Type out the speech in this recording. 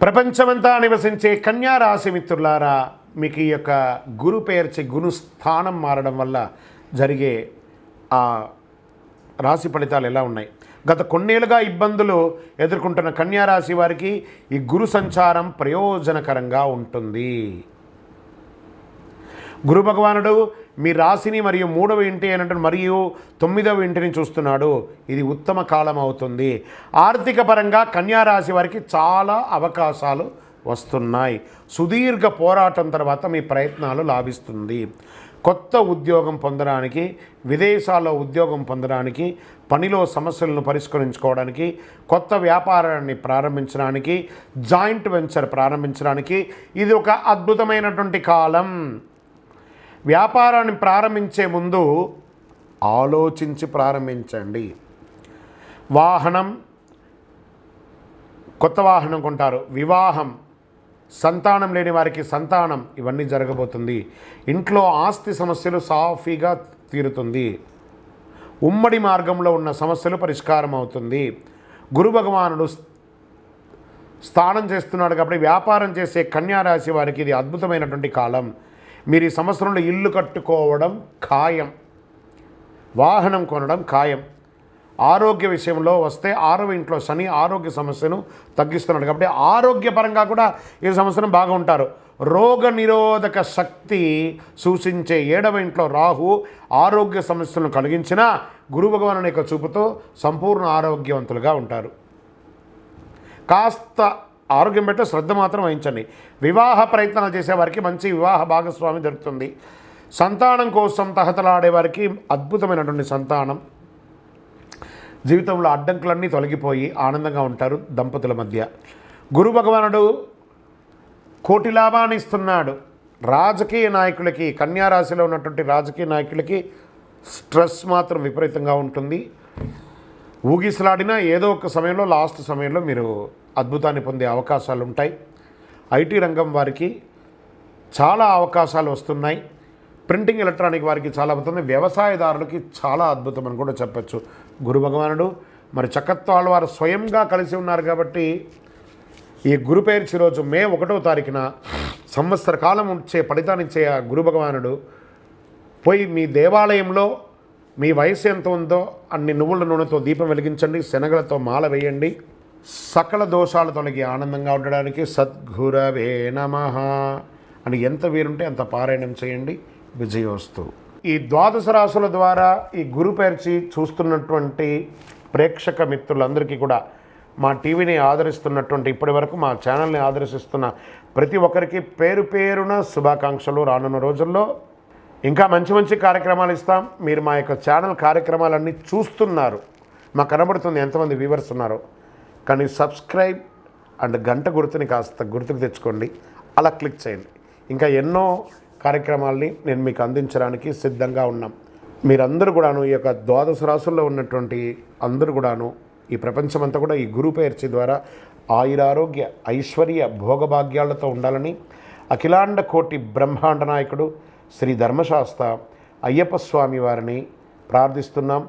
ప్రపంచమంతా నివసించే కన్యా రాశి మిత్రులారా, మీకు ఈ యొక్క గురు పేర్చి గురు స్థానం మారడం వల్ల జరిగే ఆ రాశి ఫలితాలు ఎలా ఉన్నాయి? గత కొన్నేళ్ళుగా ఇబ్బందులు ఎదుర్కొంటున్న కన్యా రాశి వారికి ఈ గురు సంచారం ప్రయోజనకరంగా ఉంటుంది. గురు భగవానుడు మీ రాశిని మరియు 3వ ఇంటి అయినటువంటి మరియు 9వ ఇంటిని చూస్తున్నాడు. ఇది ఉత్తమ కాలం అవుతుంది. ఆర్థిక పరంగా కన్యా రాశి వారికి చాలా అవకాశాలు వస్తున్నాయి. సుదీర్ఘ పోరాటం తర్వాత మీ ప్రయత్నాలు లాభిస్తుంది. కొత్త ఉద్యోగం పొందడానికి, విదేశాల్లో ఉద్యోగం పొందడానికి, పనిలో సమస్యలను పరిష్కరించుకోవడానికి, కొత్త వ్యాపారాన్ని ప్రారంభించడానికి, జాయింట్ వెంచర్ ప్రారంభించడానికి ఇది ఒక అద్భుతమైనటువంటి కాలం. వ్యాపారాన్ని ప్రారంభించే ముందు ఆలోచించి ప్రారంభించండి. వాహనం, కొత్త వాహనం కొంటారు. వివాహం, సంతానం లేని వారికి సంతానం, ఇవన్నీ జరగబోతుంది. ఇంట్లో ఆస్తి సమస్యలు సాఫీగా తీరుతుంది. ఉమ్మడి మార్గంలో ఉన్న సమస్యలు పరిష్కారం అవుతుంది. గురు భగవానుడు స్థానం చేస్తున్నాడు కాబట్టి వ్యాపారం చేసే కన్యా రాశి వారికి ఇది అద్భుతమైనటువంటి కాలం. మీరు ఈ సంవత్సరంలో ఇల్లు కట్టుకోవడం ఖాయం, వాహనం కొనడం ఖాయం. ఆరోగ్య విషయంలో వస్తే 6వ ఇంట్లో శని ఆరోగ్య సమస్యను తగ్గిస్తున్నాడు కాబట్టి ఆరోగ్యపరంగా కూడా ఈ సంవత్సరం బాగా ఉంటారు. రోగ నిరోధక శక్తి సూచించే 7వ ఇంట్లో రాహు ఆరోగ్య సమస్యలను కలిగించిన గురు భగవానుని యొక్క చూపుతో సంపూర్ణ ఆరోగ్యవంతులుగా ఉంటారు. కాస్త ఆరోగ్యం బట్టే శ్రద్ధ మాత్రం వహించండి. వివాహ ప్రయత్నాలు చేసేవారికి మంచి వివాహ భాగస్వామి దొరుకుతుంది. సంతానం కోసం తహతలాడే వారికి అద్భుతమైనటువంటి సంతానం. జీవితంలో అడ్డంకులన్నీ తొలగిపోయి ఆనందంగా ఉంటారు దంపతుల మధ్య. గురు భగవానుడు కోటి లాభాన్ని ఇస్తున్నాడు. రాజకీయ నాయకులకి, కన్యా రాశిలో ఉన్నటువంటి రాజకీయ నాయకులకి స్ట్రెస్ మాత్రం విపరీతంగా ఉంటుంది. ఊగిసలాడినా ఏదో ఒక సమయంలో లాస్ట్ సమయంలో మీరు అద్భుతాన్ని పొందే అవకాశాలు ఉంటాయి. ఐటీ రంగం వారికి చాలా అవకాశాలు వస్తున్నాయి. ప్రింటింగ్ ఎలక్ట్రానిక్ వారికి చాలా అద్భుతం. వ్యవసాయదారులకి చాలా అద్భుతం అని కూడా చెప్పచ్చు. గురు భగవానుడు మరి చక్కత్వాల వారు స్వయంగా కలిసి ఉన్నారు కాబట్టి ఈ గురు పేర్చి రోజు మే 1వ తారీఖున సంవత్సర కాలం వచ్చే ఫలితాన్నిచ్చే ఆ గురు భగవానుడు పోయి మీ దేవాలయంలో మీ వయసు ఎంత ఉందో అన్ని నువ్వుల నూనెతో దీపం వెలిగించండి, శనగలతో మాల వేయండి. సకల దోషాలు తొలగి ఆనందంగా ఉండడానికి సద్గురవే నమః అని ఎంత వీరుంటే అంత పారాయణం చేయండి. విజయోస్తు. ఈ ద్వాదశ రాశుల ద్వారా ఈ గురు పేర్చి చూస్తున్నటువంటి ప్రేక్షక మిత్రులందరికీ కూడా, మా టీవీని ఆదరిస్తున్నటువంటి ఇప్పటి వరకు మా ఛానల్ని ఆదరిస్తున్న ప్రతి ఒక్కరికి పేరు పేరున శుభాకాంక్షలు. రానున్న రోజుల్లో ఇంకా మంచి మంచి కార్యక్రమాలు ఇస్తాం. మీరు మా యొక్క ఛానల్ కార్యక్రమాలన్నీ చూస్తున్నారు, మాకు కనబడుతుంది ఎంతమంది వ్యూవర్స్ ఉన్నారో. కానీ సబ్స్క్రైబ్ అండ్ గంట గుర్తుని కాస్త గుర్తుకు తెచ్చుకోండి, అలా క్లిక్ చేయండి. ఇంకా ఎన్నో కార్యక్రమాల్ని నేను మీకు అందించడానికి సిద్ధంగా ఉన్నాం. మీరందరూ కూడాను ఈ యొక్క ద్వాదశ రాశుల్లో ఉన్నటువంటి అందరూ కూడాను ఈ ప్రపంచమంతా కూడా ఈ గురు పేర్చి ద్వారా ఆయురారోగ్య ఐశ్వర్య భోగభాగ్యాలతో ఉండాలని అఖిలాండ కోటి బ్రహ్మాండ నాయకుడు శ్రీ ధర్మశాస్త్ర అయ్యప్ప స్వామి వారిని ప్రార్థిస్తున్నాం.